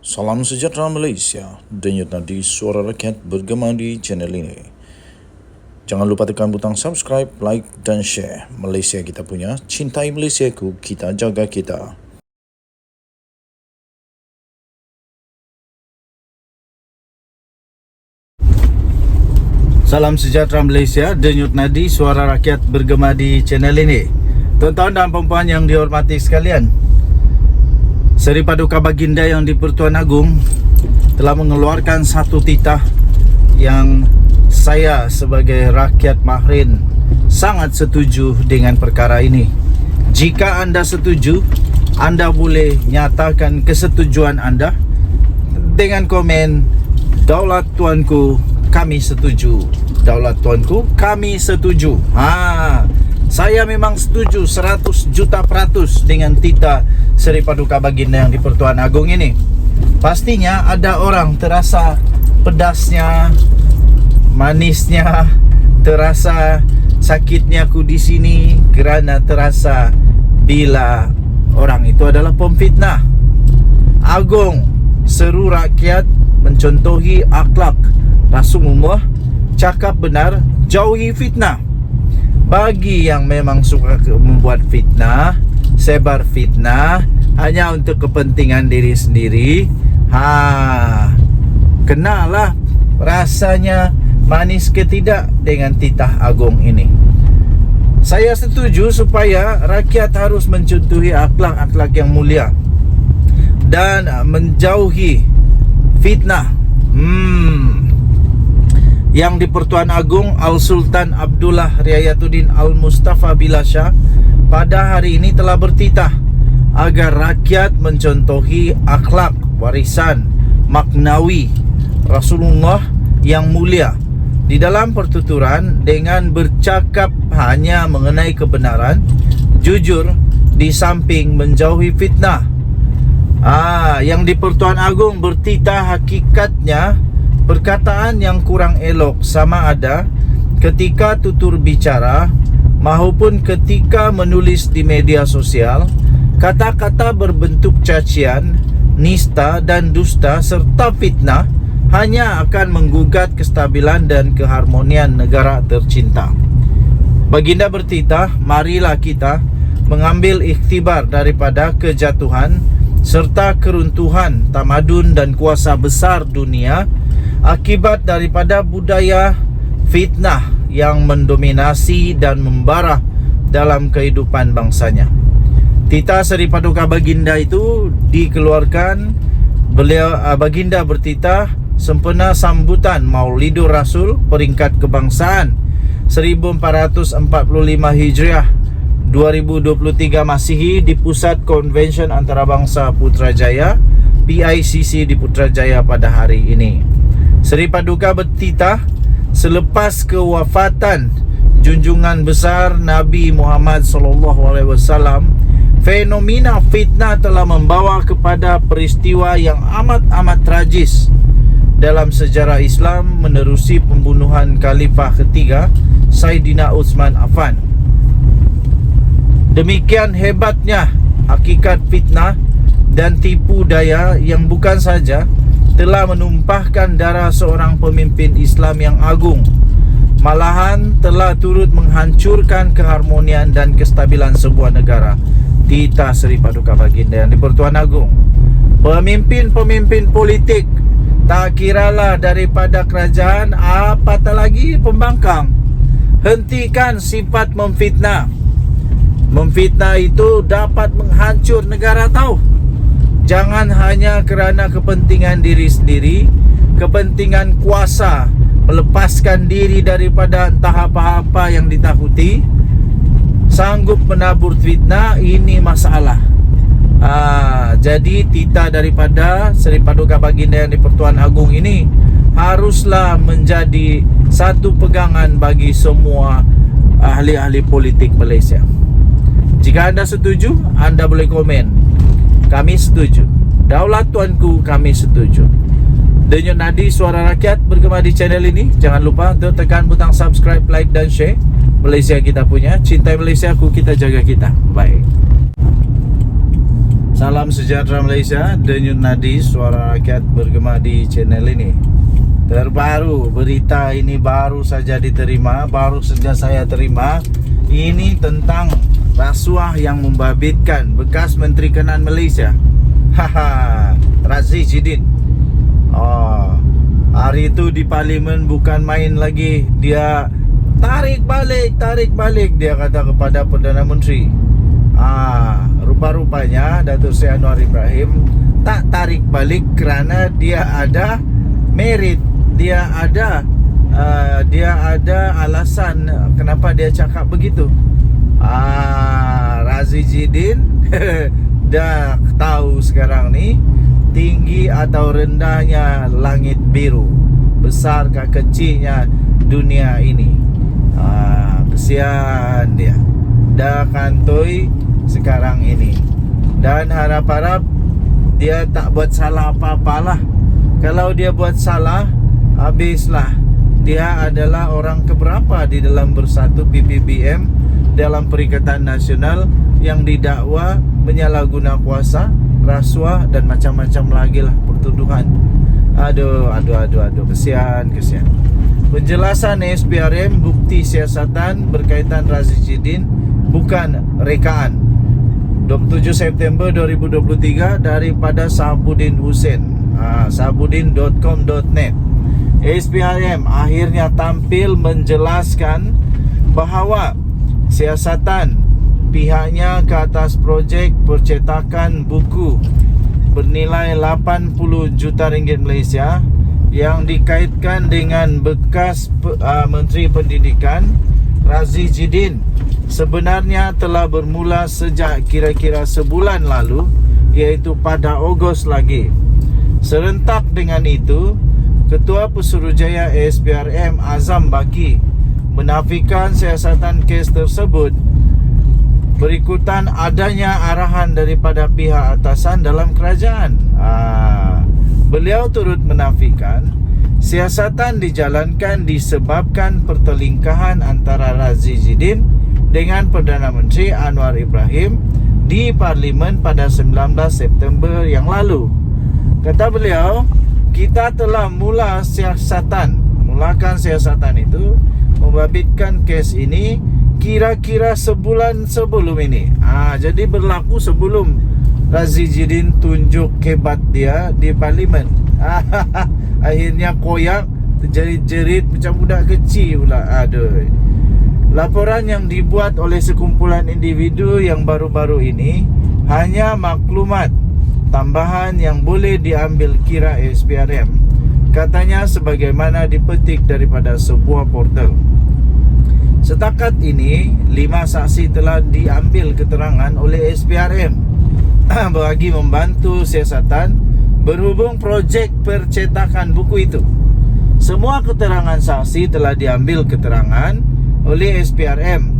Salam sejahtera Malaysia, denyut nadi suara rakyat bergema di channel ini. Jangan lupa tekan butang subscribe, like dan share. Malaysia kita punya, cintai Malaysiaku, kita jaga kita. Salam sejahtera Malaysia, denyut nadi suara rakyat bergema di channel ini. Tuan-tuan dan puan-puan yang dihormati sekalian, Seri Paduka Baginda yang di-Pertuan Agong telah mengeluarkan satu titah yang saya sebagai rakyat Mahrin sangat setuju dengan perkara ini. Jika anda setuju, anda boleh nyatakan kesetujuan anda dengan komen "Daulat Tuanku, kami setuju. Daulat Tuanku, kami setuju." Saya memang setuju 100 juta % dengan titah Seri Paduka Baginda yang di-Pertuan Agong ini. Pastinya ada orang terasa pedasnya, manisnya, terasa sakitnya aku di sini kerana terasa bila orang itu adalah pemfitnah. Agong seru rakyat mencontohi akhlak Rasulullah, cakap benar, jauhi fitnah. Bagi yang memang suka membuat fitnah, sebar fitnah hanya untuk kepentingan diri sendiri, kenalah rasanya manis ke tidak dengan titah Agong ini. Saya setuju supaya rakyat harus mencontohi akhlak-akhlak yang mulia dan menjauhi fitnah. Yang di-Pertuan Agong Al-Sultan Abdullah Riayatuddin Al-Mustafa Billah Shah pada hari ini telah bertitah agar rakyat mencontohi akhlak warisan maknawi Rasulullah yang mulia di dalam pertuturan dengan bercakap hanya mengenai kebenaran, jujur, di samping menjauhi fitnah. Yang di-Pertuan Agong bertitah hakikatnya perkataan yang kurang elok sama ada ketika tutur bicara maupun ketika menulis di media sosial, kata-kata berbentuk cacian, nista dan dusta serta fitnah hanya akan menggugat kestabilan dan keharmonian negara tercinta. Baginda bertitah, marilah kita mengambil ikhtibar daripada kejatuhan serta keruntuhan tamadun dan kuasa besar dunia akibat daripada budaya fitnah yang mendominasi dan membara dalam kehidupan bangsanya. Titah Seri Paduka Baginda itu dikeluarkan, Baginda bertitah sempena sambutan Maulidur Rasul peringkat kebangsaan 1445 Hijriah 2023 Masihi di Pusat Konvensyen Antarabangsa Putrajaya PICC di Putrajaya pada hari ini. Seri Paduka bertitah selepas kewafatan junjungan besar Nabi Muhammad SAW, fenomena fitnah telah membawa kepada peristiwa yang amat tragis dalam sejarah Islam menerusi pembunuhan Khalifah ketiga Saidina Utsman Affan. Demikian hebatnya hakikat fitnah dan tipu daya yang bukan saja telah menumpahkan darah seorang pemimpin Islam yang agung, malahan telah turut menghancurkan keharmonian dan kestabilan sebuah negara. Titah Seri Paduka Baginda yang di-Pertuan Agong. Pemimpin-pemimpin politik, tak kiralah daripada kerajaan apatah lagi pembangkang, hentikan sifat memfitnah. Memfitnah itu dapat menghancur negara tahu. Jangan hanya kerana kepentingan diri sendiri, kepentingan kuasa, melepaskan diri daripada entah apa-apa yang ditakuti, sanggup menabur fitnah, ini masalah. Jadi titah daripada Seri Paduka Baginda yang di-Pertuan Agong ini haruslah menjadi satu pegangan bagi semua ahli-ahli politik Malaysia. Jika anda setuju, anda boleh komen, kami setuju. Daulat Tuanku, kami setuju. Denyut nadi suara rakyat bergema di channel ini. Jangan lupa untuk tekan butang subscribe, like dan share. Malaysia kita punya, cintai Malaysiaku, kita jaga kita. Bye. Salam sejahtera Malaysia, Denyut Nadi, suara rakyat bergema di channel ini. Terbaru, berita ini baru saja diterima, baru saja saya terima. Ini tentang rasuah yang membabitkan bekas Menteri Kenan Malaysia. Razi Jidin. Hari itu di parlimen bukan main lagi. Dia tarik balik dia kata kepada Perdana Menteri. Rupa-rupanya Datuk Seri Anwar Ibrahim tak tarik balik kerana dia ada merit, dia ada alasan kenapa dia cakap begitu. Razi Jidin dah tahu sekarang ni tinggi atau rendahnya langit biru, besar ke kecilnya dunia ini. Kesian dia dah kantoi sekarang ini. Dan harap-harap dia tak buat salah apa-apalah. Kalau dia buat salah, habislah. Dia adalah orang keberapa di dalam Bersatu PPBM dalam Perikatan Nasional yang didakwa menyalahguna kuasa, rasuah dan macam-macam lagi lah pertuduhan. Aduh, kesian. Penjelasan SPRM bukti siasatan berkaitan Razi Jidin bukan rekaan. 27 September 2023 daripada Sahabudin Hussein, sahabudin.com.net. SPRM akhirnya tampil menjelaskan bahawa siasatan pihaknya ke atas projek percetakan buku bernilai 80 juta ringgit Malaysia yang dikaitkan dengan bekas Menteri Pendidikan Razi Jidin sebenarnya telah bermula sejak kira-kira sebulan lalu, iaitu pada Ogos lagi. Serentak dengan itu, Ketua Pesuruhjaya SPRM Azam Baki menafikan siasatan kes tersebut berikutan adanya arahan daripada pihak atasan dalam kerajaan. Beliau turut menafikan siasatan dijalankan disebabkan pertelingkahan antara Razi Jidin dengan Perdana Menteri Anwar Ibrahim di Parlimen pada 19 September yang lalu. Kata beliau, kita telah mulakan siasatan itu membabitkan kes ini kira-kira sebulan sebelum ini. Jadi berlaku sebelum Razi Jidin tunjuk hebat dia di Parlimen. Akhirnya koyak, terjerit-jerit macam budak kecil pula. Aduh. Laporan yang dibuat oleh sekumpulan individu yang baru-baru ini hanya maklumat tambahan yang boleh diambil kira SPRM, katanya sebagaimana dipetik daripada sebuah portal. Setakat ini 5 saksi telah diambil keterangan oleh SPRM bagi membantu siasatan berhubung projek percetakan buku itu. Semua keterangan saksi telah diambil keterangan oleh SPRM.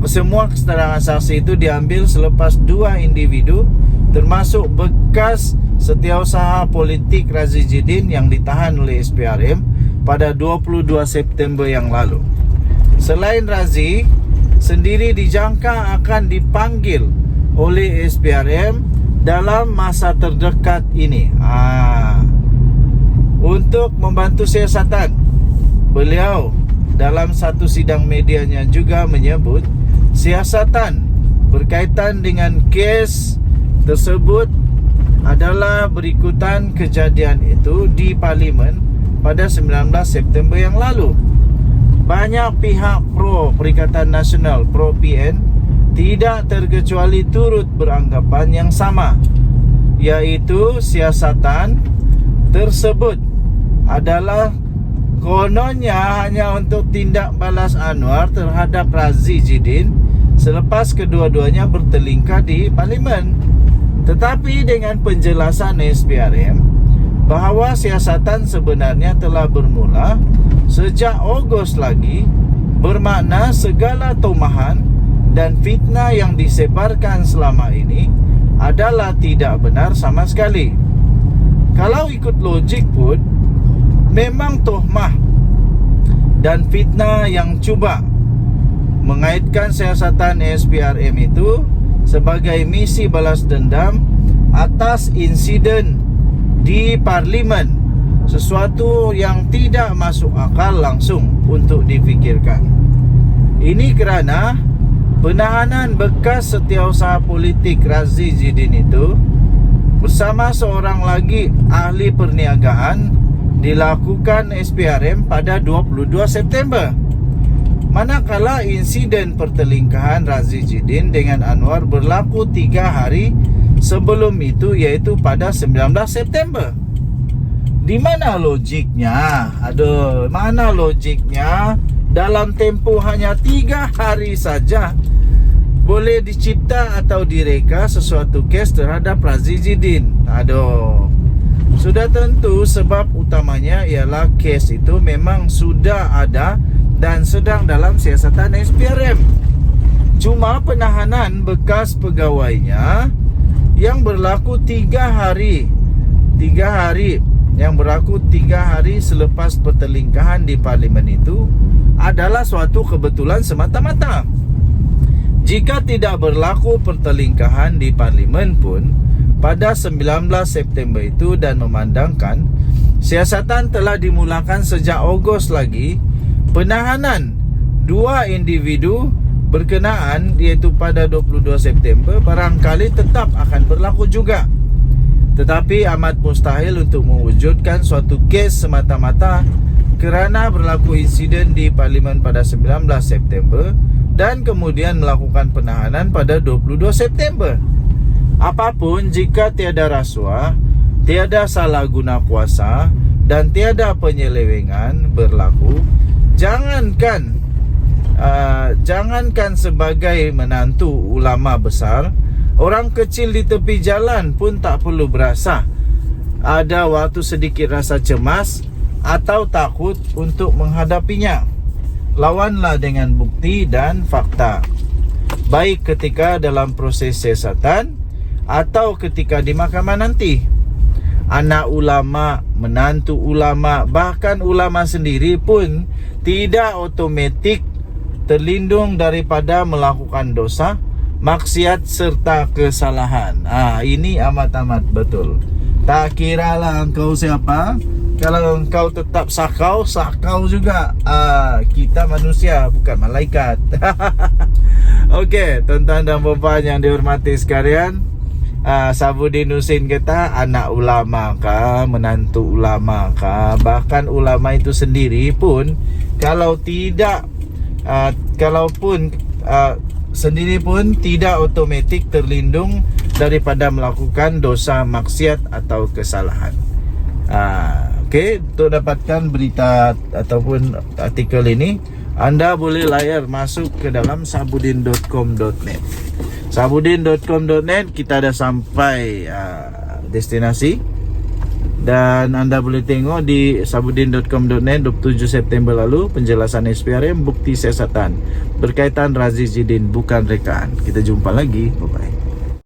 Semua keterangan saksi itu diambil selepas 2 individu termasuk bekas setiausaha politik Razi Jidin yang ditahan oleh SPRM pada 22 September yang lalu. Selain Razi sendiri dijangka akan dipanggil oleh SPRM dalam masa terdekat ini untuk membantu siasatan. Beliau dalam satu sidang medianya juga menyebut siasatan berkaitan dengan kes tersebut adalah berikutan kejadian itu di Parlimen pada 19 September yang lalu. Banyak pihak pro Perikatan Nasional, pro PN, tidak terkecuali turut beranggapan yang sama, iaitu siasatan tersebut adalah kononnya hanya untuk tindak balas Anwar terhadap Razi Jidin selepas kedua-duanya bertelingkah di Parlimen. Tetapi dengan penjelasan SPRM bahawa siasatan sebenarnya telah bermula sejak Ogos lagi, bermakna segala tomahan dan fitnah yang disebarkan selama ini adalah tidak benar sama sekali. Kalau ikut logik pun, memang tohmah dan fitnah yang cuba mengaitkan siasatan SPRM itu sebagai misi balas dendam atas insiden di parlimen, sesuatu yang tidak masuk akal langsung untuk dipikirkan. Ini kerana penahanan bekas setiausaha politik Razi Jidin itu bersama seorang lagi ahli perniagaan dilakukan SPRM pada 22 September. Manakala insiden pertelingkahan Razi Jidin dengan Anwar berlaku 3 hari sebelum itu, iaitu pada 19 September. Di mana logiknya? Mana logiknya dalam tempoh hanya 3 hari saja boleh dicipta atau direka sesuatu kes terhadap Razi Jidin? Sudah tentu sebab utamanya ialah kes itu memang sudah ada dan sedang dalam siasatan SPRM. Cuma penahanan bekas pegawainya yang berlaku 3 hari yang berlaku 3 hari selepas pertelingkahan di parlimen itu adalah suatu kebetulan semata-mata. Jika tidak berlaku pertelingkahan di parlimen pun pada 19 September itu, dan memandangkan siasatan telah dimulakan sejak Ogos lagi, penahanan 2 individu berkenaan iaitu pada 22 September barangkali tetap akan berlaku juga. Tetapi amat mustahil untuk mewujudkan suatu kes semata-mata kerana berlaku insiden di parlimen pada 19 September dan kemudian melakukan penahanan pada 22 September. Apapun, jika tiada rasuah, tiada salah guna kuasa dan tiada penyelewengan berlaku, jangankan sebagai menantu ulama besar, orang kecil di tepi jalan pun tak perlu berasa ada waktu sedikit rasa cemas atau takut untuk menghadapinya. Lawanlah dengan bukti dan fakta, baik ketika dalam proses siasatan atau ketika di mahkamah nanti. Anak ulama, menantu ulama, bahkan ulama sendiri pun tidak otomatik terlindung daripada melakukan dosa, maksiat serta kesalahan. Ini amat-amat betul. Tak kiralah engkau siapa, kalau engkau tetap sakau juga. Kita manusia, bukan malaikat. Okey, tuan-tuan dan puan yang dihormati sekalian, Sabuddin Husin kata anak ulama kah, menantu ulama kah, bahkan ulama itu sendiri pun sendiri pun tidak otomatik terlindung daripada melakukan dosa maksiat atau kesalahan. Okey, untuk dapatkan berita ataupun artikel ini, anda boleh layar masuk ke dalam sabudin.com.net. sabudin.com.net. Kita dah sampai destinasi, dan anda boleh tengok di sabudin.com.net 27 September lalu penjelasan SPRM bukti siasatan berkaitan Razi Jidin bukan rekaan. Kita jumpa lagi. Bye bye.